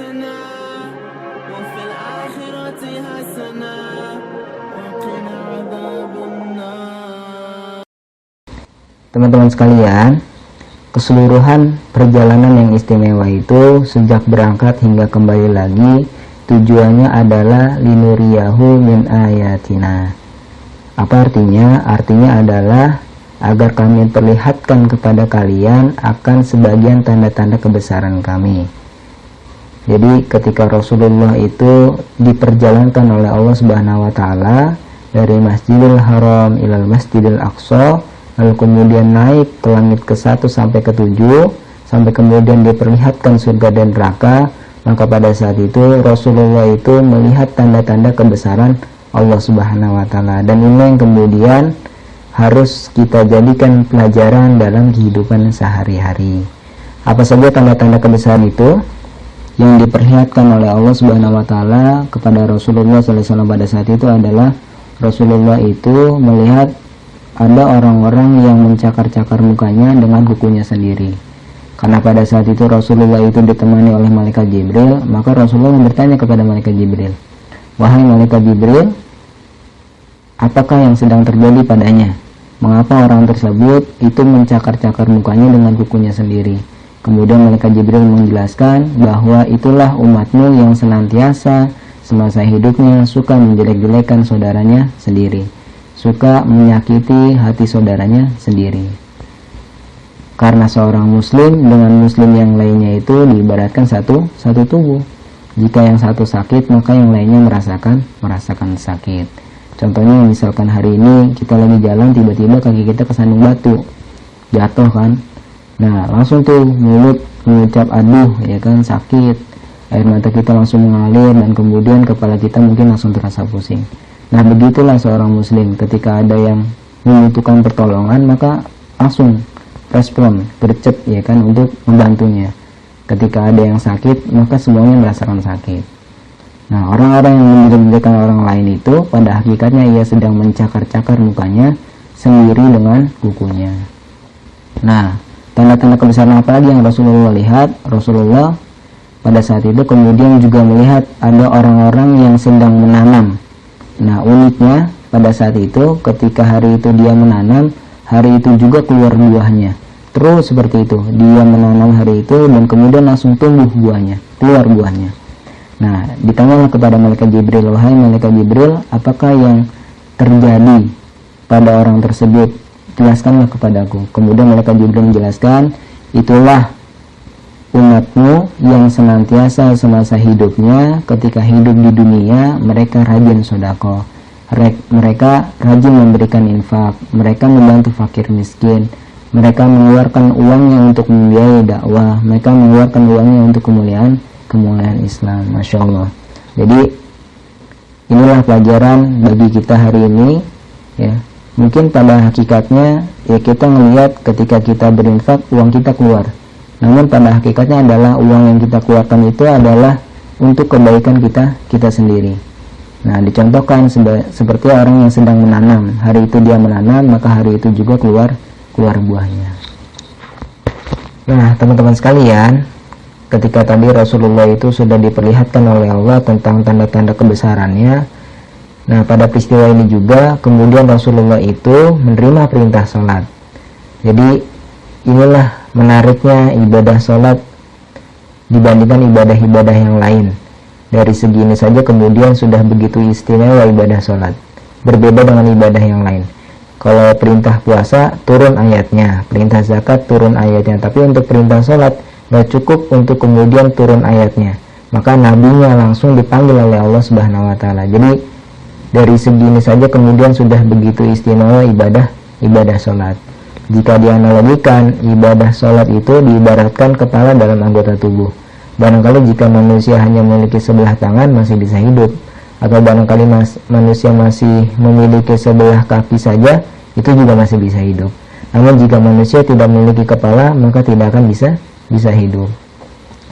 حسنة وفي الآخرة حسنة وقنا عذاب النار. Teman-teman sekalian, keseluruhan perjalanan yang istimewa itu sejak berangkat hingga kembali lagi tujuannya adalah linuriyahu min ayatina. Apa artinya? Artinya adalah agar kami perlihatkan kepada kalian akan sebagian tanda-tanda kebesaran kami. Jadi ketika Rasulullah itu diperjalankan oleh Allah Subhanahu wa taala dari Masjidil Haram ilal Masjidil Aqsa, lalu kemudian naik ke langit ke-1 sampai ke-7, sampai kemudian diperlihatkan surga dan neraka, maka pada saat itu Rasulullah itu melihat tanda-tanda kebesaran Allah Subhanahu wa taala, dan ini yang kemudian harus kita jadikan pelajaran dalam kehidupan sehari-hari. Apa saja tanda-tanda kebesaran itu yang diperlihatkan oleh Allah Subhanahu wa taala kepada Rasulullah SAW pada saat itu adalah Rasulullah itu melihat ada orang-orang yang mencakar-cakar mukanya dengan kukunya sendiri. Karena pada saat itu Rasulullah itu ditemani oleh malaikat Jibril, maka Rasulullah bertanya kepada malaikat Jibril, "Wahai malaikat Jibril, apakah yang sedang terjadi padanya? Mengapa orang tersebut itu mencakar-cakar mukanya dengan kukunya sendiri?" Kemudian malaikat Jibril menjelaskan bahwa itulah umatmu yang senantiasa semasa hidupnya suka menjelek-jelekan saudaranya sendiri, suka menyakiti hati saudaranya sendiri. Karena seorang muslim dengan muslim yang lainnya itu diibaratkan satu tubuh. Jika yang satu sakit, maka yang lainnya merasakan sakit. Contohnya misalkan hari ini kita lagi jalan, tiba-tiba kaki kita kesandung batu, jatuh kan. Nah langsung tuh mulut mengucap aduh, ya kan, sakit. Air mata kita langsung mengalir dan kemudian kepala kita mungkin langsung terasa pusing. Nah begitulah seorang muslim ketika ada yang membutuhkan pertolongan, maka langsung respon, gercep, ya kan, untuk membantunya. Ketika ada yang sakit, maka semuanya merasakan sakit. Nah, orang-orang yang menjelek-jelekan orang lain itu pada hakikatnya ia sedang mencakar-cakar mukanya sendiri dengan kukunya. Nah, tanda-tanda kebesaran apa lagi yang Rasulullah lihat? Rasulullah pada saat itu kemudian juga melihat ada orang-orang yang sedang menanam. Nah, uniknya pada saat itu ketika hari itu dia menanam, hari itu juga keluar buahnya. Terus seperti itu, dia menanam hari itu dan kemudian langsung tumbuh buahnya, keluar buahnya. Nah, ditanyalah kepada malaikat Jibril, "Wahai malaikat Jibril, apakah yang terjadi pada orang tersebut? Jelaskanlah kepadaku." Kemudian malaikat Jibril menjelaskan, "Itulah umatmu yang senantiasa semasa hidupnya ketika hidup di dunia mereka rajin sedekah. Mereka rajin memberikan infak, mereka membantu fakir miskin, mereka mengeluarkan uangnya untuk membiayai dakwah, mereka mengeluarkan uangnya untuk kemuliaan Islam." Masya Allah. Jadi inilah pelajaran bagi kita hari ini, ya. Mungkin pada hakikatnya ya kita melihat ketika kita berinfak uang kita keluar, namun pada hakikatnya adalah uang yang kita keluarkan itu adalah untuk kebaikan kita sendiri. Nah, dicontohkan seperti orang yang sedang menanam. Hari itu dia menanam, maka hari itu juga keluar buahnya. Nah, teman-teman sekalian, ketika tadi Rasulullah itu sudah diperlihatkan oleh Allah tentang tanda-tanda kebesarannya. Nah, pada peristiwa ini juga kemudian Rasulullah itu menerima perintah sholat. Jadi inilah menariknya ibadah sholat dibandingkan ibadah-ibadah yang lain. Dari segi ini saja kemudian sudah begitu istimewa ibadah sholat, berbeda dengan ibadah yang lain. Kalau perintah puasa turun ayatnya, perintah zakat turun ayatnya, tapi untuk perintah sholat gak cukup untuk kemudian turun ayatnya, maka nabinya langsung dipanggil oleh Allah Subhanahu wa taala. Jadi dari segi ini saja kemudian sudah begitu istimewa ibadah sholat. Jika dianalogikan, ibadah sholat itu diibaratkan kepala dalam anggota tubuh. Barangkali jika manusia hanya memiliki sebelah tangan masih bisa hidup, atau barangkali manusia masih memiliki sebelah kaki saja, itu juga masih bisa hidup. Namun jika manusia tidak memiliki kepala, maka tidak akan bisa hidup.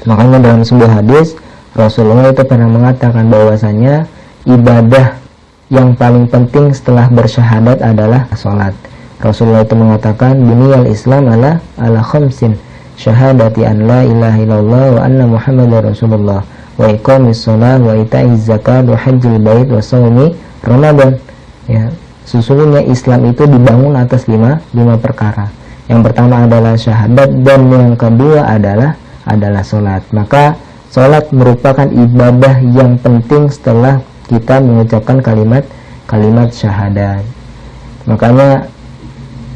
Makanya dalam sebuah hadis Rasulullah itu pernah mengatakan bahwasanya ibadah yang paling penting setelah bersyahadat adalah sholat. Rasulullah itu mengatakan buniyal Islam ala khamsin, syahadati an la ilaha illallah wa anna muhammadar rasulullah, wa iqamis shalah wa ita'iz zakat wa hajjil bait wa shaumi Ramadan. Ya, sesungguhnya Islam itu dibangun atas lima perkara. Yang pertama adalah syahadat, dan yang kedua adalah salat. Maka salat merupakan ibadah yang penting setelah kita mengucapkan kalimat syahadat. Makanya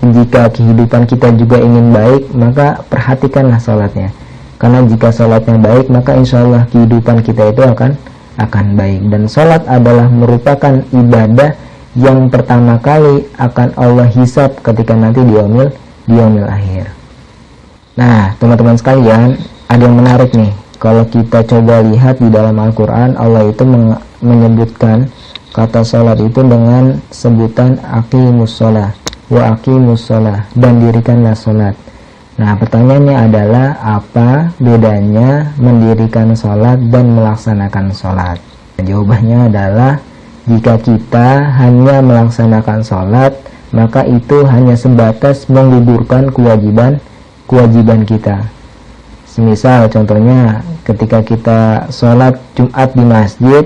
jika kehidupan kita juga ingin baik, maka perhatikanlah salatnya. Karena jika salatnya baik, maka insya Allah kehidupan kita itu akan baik. Dan salat adalah merupakan ibadah yang pertama kali akan Allah hisab ketika nanti di yaumil akhir. Nah, teman-teman sekalian, ada yang menarik nih. Kalau kita coba lihat di dalam Al-Quran, Allah itu menyebutkan kata salat itu dengan sebutan aqimus shalah wa aqimus shalah, dan dirikanlah salat. Nah, pertanyaannya adalah apa bedanya mendirikan salat dan melaksanakan salat? Jawabannya adalah jika kita hanya melaksanakan salat, maka itu hanya sebatas menggugurkan kewajiban kita. Semisal contohnya ketika kita sholat Jumat di masjid,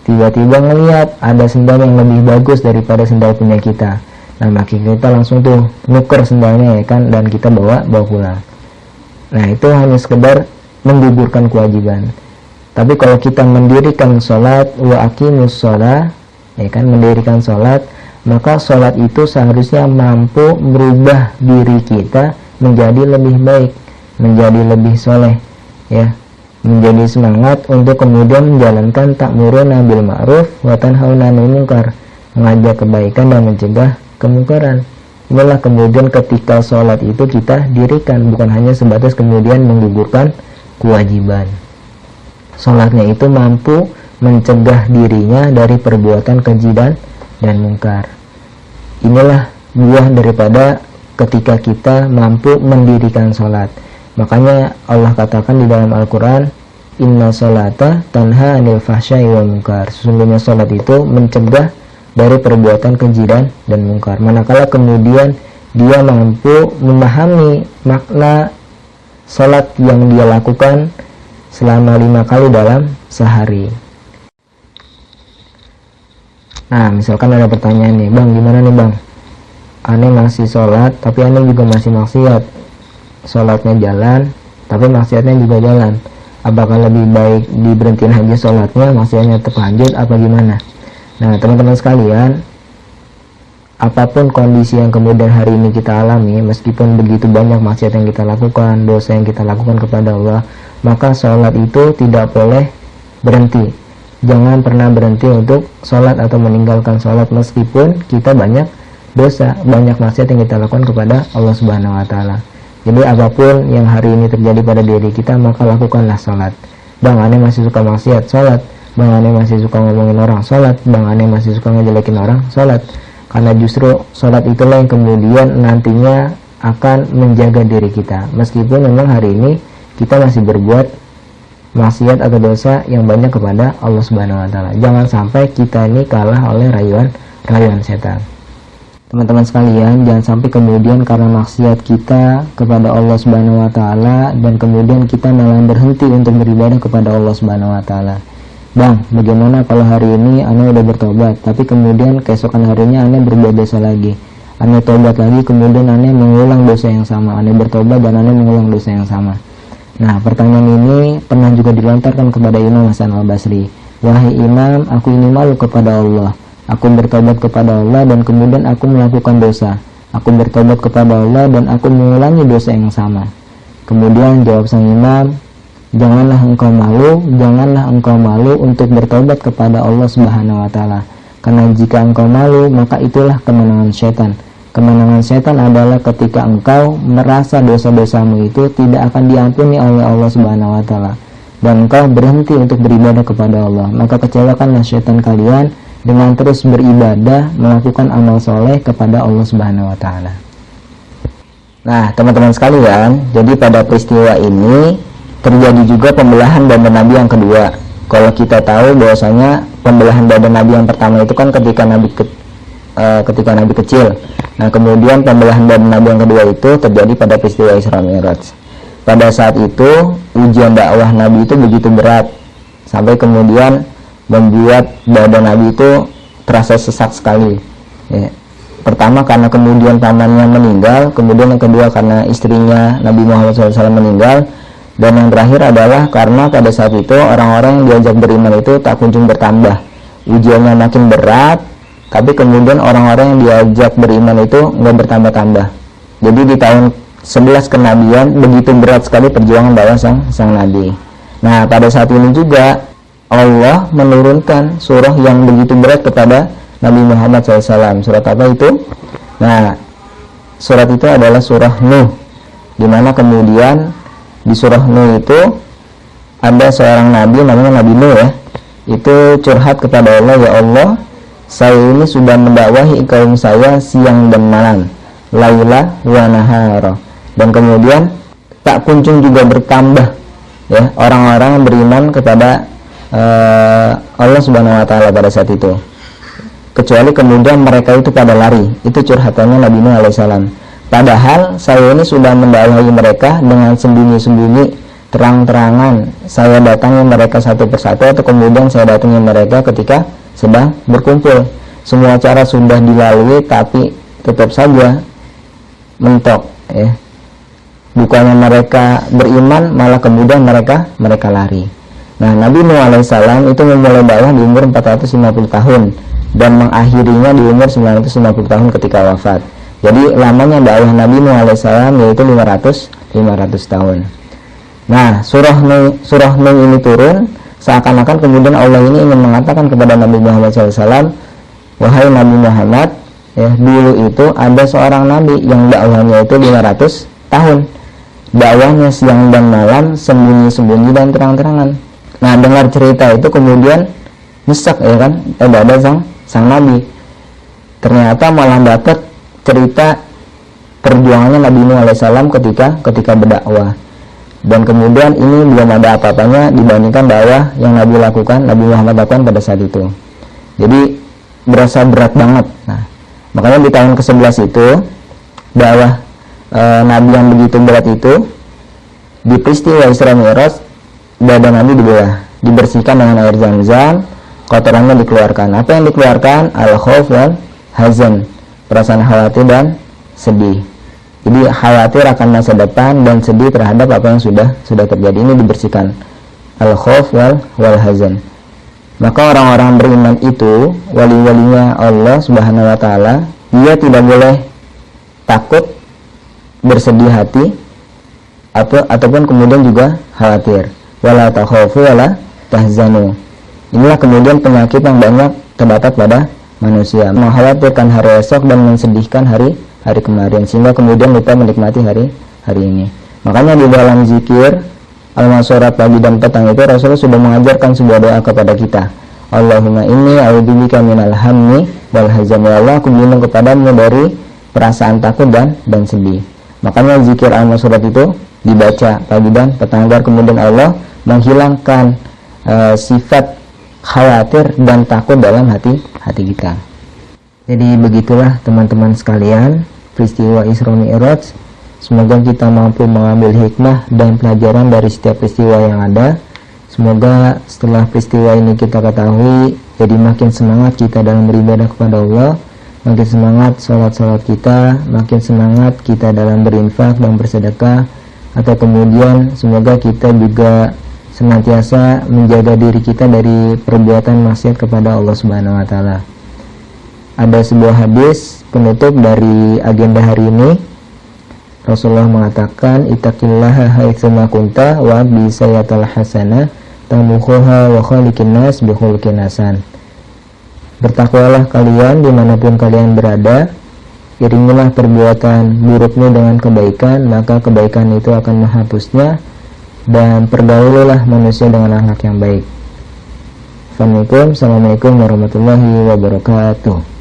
tiba-tiba ngelihat ada sendal yang lebih bagus daripada sendal punya kita. Nah, maka kita langsung tuh nuker sendalnya, ya kan, dan kita bawa pulang. Nah, itu hanya sekedar menggugurkan kewajiban. Tapi kalau kita mendirikan sholat wa aqimus shalah, ya kan, mendirikan sholat, maka sholat itu seharusnya mampu merubah diri kita menjadi lebih baik, menjadi lebih soleh, ya, menjadi semangat untuk kemudian menjalankan ta'muruna bil ma'ruf wa tanhauna 'anil munkar, mengajak kebaikan dan mencegah kemungkaran. Inilah kemudian ketika sholat itu kita dirikan, bukan hanya sebatas kemudian menggugurkan kewajiban. Sholatnya itu mampu mencegah dirinya dari perbuatan keji dan mungkar. Inilah buah daripada ketika kita mampu mendirikan sholat. Makanya Allah katakan di dalam Al-Quran, inna sholata tanha anil fahsyai wal munkar. Sesungguhnya sholat itu mencegah dari perbuatan keji dan mungkar. Manakala kemudian dia mampu memahami makna sholat yang dia lakukan selama 5 kali dalam sehari. Nah, misalkan ada pertanyaan nih, Bang, gimana nih Bang? Aneh masih sholat, tapi aneh juga masih maksiat. Sholatnya jalan, tapi maksiatnya juga jalan. Apakah lebih baik diberhentiin aja sholatnya, maksiatnya tetap lanjut, apa gimana? Nah, teman-teman sekalian, apapun kondisi yang kemudian hari ini kita alami, meskipun begitu banyak maksiat yang kita lakukan, dosa yang kita lakukan kepada Allah, maka sholat itu tidak boleh berhenti. Jangan pernah berhenti untuk sholat atau meninggalkan sholat meskipun kita banyak dosa, banyak maksiat yang kita lakukan kepada Allah Subhanahu wa Ta'ala. Jadi apapun yang hari ini terjadi pada diri kita, maka lakukanlah sholat. Bang, aneh masih suka maksiat, sholat. Bang, aneh masih suka ngomongin orang, sholat. Bang, aneh masih suka ngejelekin orang, sholat. Karena justru sholat itulah yang kemudian nantinya akan menjaga diri kita. Meskipun memang hari ini kita masih berbuat maksiat atau dosa yang banyak kepada Allah Subhanahu wa Ta'ala. Jangan sampai kita ini kalah oleh rayuan setan. Teman-teman sekalian, jangan sampai kemudian karena maksiat kita kepada Allah Subhanahu wa Ta'ala dan kemudian kita malah berhenti untuk beribadah kepada Allah Subhanahu wa Ta'ala. Bang, bagaimana kalau hari ini aneh udah bertobat, tapi kemudian keesokan harinya aneh berbuat dosa lagi. Aneh tobat lagi, kemudian aneh mengulang dosa yang sama. Aneh bertobat dan aneh mengulang dosa yang sama. Nah, pertanyaan ini pernah juga dilontarkan kepada Imam Hasan al-Basri. Wahai Imam, aku ini malu kepada Allah. Aku bertobat kepada Allah dan kemudian aku melakukan dosa. Aku bertobat kepada Allah dan aku mengulangi dosa yang sama. Kemudian jawab sang Imam, janganlah engkau malu untuk bertobat kepada Allah Subhanahu wa Ta'ala. Karena jika engkau malu, maka itulah kemenangan setan. Kemenangan setan adalah ketika engkau merasa dosa-dosamu itu tidak akan diampuni oleh Allah Subhanahu wa Ta'ala dan engkau berhenti untuk beribadah kepada Allah. Maka kecewakanlah setan kalian dengan terus beribadah, melakukan amal soleh kepada Allah Subhanahu wa Ta'ala. Nah, teman-teman sekalian, jadi pada peristiwa ini terjadi juga pembelahan badan Nabi yang kedua. Kalau kita tahu bahwasanya pembelahan badan Nabi yang pertama itu kan ketika Nabi kecil. Nah, kemudian pembelahan badan Nabi yang kedua itu terjadi pada peristiwa Isra Mi'raj. Pada saat itu ujian dakwah Nabi itu begitu berat, sampai kemudian membuat badan Nabi itu terasa sesak sekali. Ya. Pertama karena kemudian pamannya meninggal, kemudian yang kedua karena istrinya Nabi Muhammad SAW meninggal, dan yang terakhir adalah karena pada saat itu orang-orang yang diajak beriman itu tak kunjung bertambah. Ujiannya makin berat, tapi kemudian orang-orang yang diajak beriman itu nggak bertambah-tambah. Jadi di tahun 11 kenabian begitu berat sekali perjuangan dakwah sang Nabi. Nah pada saat ini juga Allah menurunkan surah yang begitu berat kepada Nabi Muhammad SAW. Surat apa itu? Nah, surat itu adalah surah Nuh, dimana kemudian di surah Nuh itu ada seorang nabi namanya Nabi Nuh ya, itu curhat kepada Allah, ya Allah, saya ini sudah mendakwahi kaum saya siang dan malam, laila wa nahara, dan kemudian tak kunjung juga bertambah ya orang-orang yang beriman kepada Allah Subhanahu wa taala pada saat itu, kecuali kemudian mereka itu pada lari. Itu curhatannya Nabi Nuh alaihissalam. Padahal saya ini sudah mendakwahi mereka dengan sembunyi-sembunyi, terang-terangan. Saya datangi mereka satu persatu, atau kemudian saya datangi mereka ketika sedang berkumpul. Semua cara sudah dilalui, tapi tetap saja mentok ya. Bukannya mereka beriman, malah kemudian mereka lari. Nah, Nabi Nuh alaihissalam itu memulai dakwah di umur 450 tahun dan mengakhirinya di umur 950 tahun ketika wafat. Jadi lamanya dakwah Nabi Nuh alaihissalam yaitu 500 tahun. Nah, surah Nuh ini turun seakan-akan kemudian Allah ini ingin mengatakan kepada Nabi Muhammad SAW, wahai Nabi Muhammad, ya, dulu itu ada seorang nabi yang dakwahnya itu 500 tahun. Dakwahnya siang dan malam, sembunyi-sembunyi dan terang-terangan. Nah, dengar cerita itu kemudian nyesek ya kan, ada sang nabi. Ternyata malah dapat cerita perjuangannya Nabi Nuh alaihissalam ketika berdakwah. Dan kemudian ini belum ada apa-apanya dibandingkan dakwah yang Nabi lakukan, Nabi Muhammad lakukan pada saat itu. Jadi berasa berat banget. Nah, makanya di tahun ke-11 itu dakwah Nabi yang begitu berat itu, di peristiwa Isra Mi'raj, dada Nabi dibersihkan dengan air Zam-Zam, kotorannya dikeluarkan. Apa yang dikeluarkan? Al-khauf wal hazan, perasaan khawatir dan sedih. Jadi khawatir akan masa depan dan sedih terhadap apa yang sudah terjadi, ini dibersihkan. Al-khauf wal hazan. Maka orang-orang beriman itu, wali-walinya Allah Subhanahu wa taala, dia tidak boleh takut, bersedih hati, ataupun kemudian juga khawatir. Wala takhafu wala tahzanu. Inilah kemudian penyakit yang banyak terdapat pada manusia, mengkhawatirkan hari esok dan mensedihkan hari kemarin, sehingga kemudian lupa menikmati hari ini. Makanya di dalam zikir al-masurat pagi dan petang itu Rasulullah sudah mengajarkan sebuah doa kepada kita. Allahumma inni a'udzubika minal hammi wal hazan. Ya Allah, aku berlindung kepadamu dari perasaan takut dan sedih. Makanya zikir al-masurat itu dibaca pagi dan petang agar kemudian Allah menghilangkan sifat khawatir dan takut dalam hati kita. Jadi begitulah teman-teman sekalian peristiwa Isra Mi'raj. Semoga kita mampu mengambil hikmah dan pelajaran dari setiap peristiwa yang ada. Semoga setelah peristiwa ini kita ketahui, jadi makin semangat kita dalam beribadah kepada Allah, makin semangat sholat kita, makin semangat kita dalam berinfak dan bersedekah, atau kemudian semoga kita juga senantiasa menjaga diri kita dari perbuatan maksiat kepada Allah Subhanahu wa taala. Ada sebuah hadis penutup dari agenda hari ini. Rasulullah mengatakan, ittaqillaha haitsu ma kunta wa bi sayyatil hasanah tamukhuha wa khaliqin nas bi khuluqin hasan. Bertakwalah kalian dimanapun kalian berada, iringilah perbuatan burukmu dengan kebaikan, maka kebaikan itu akan menghapusnya, dan pergaulilah manusia dengan akhlak yang baik. Assalamualaikum warahmatullahi wabarakatuh.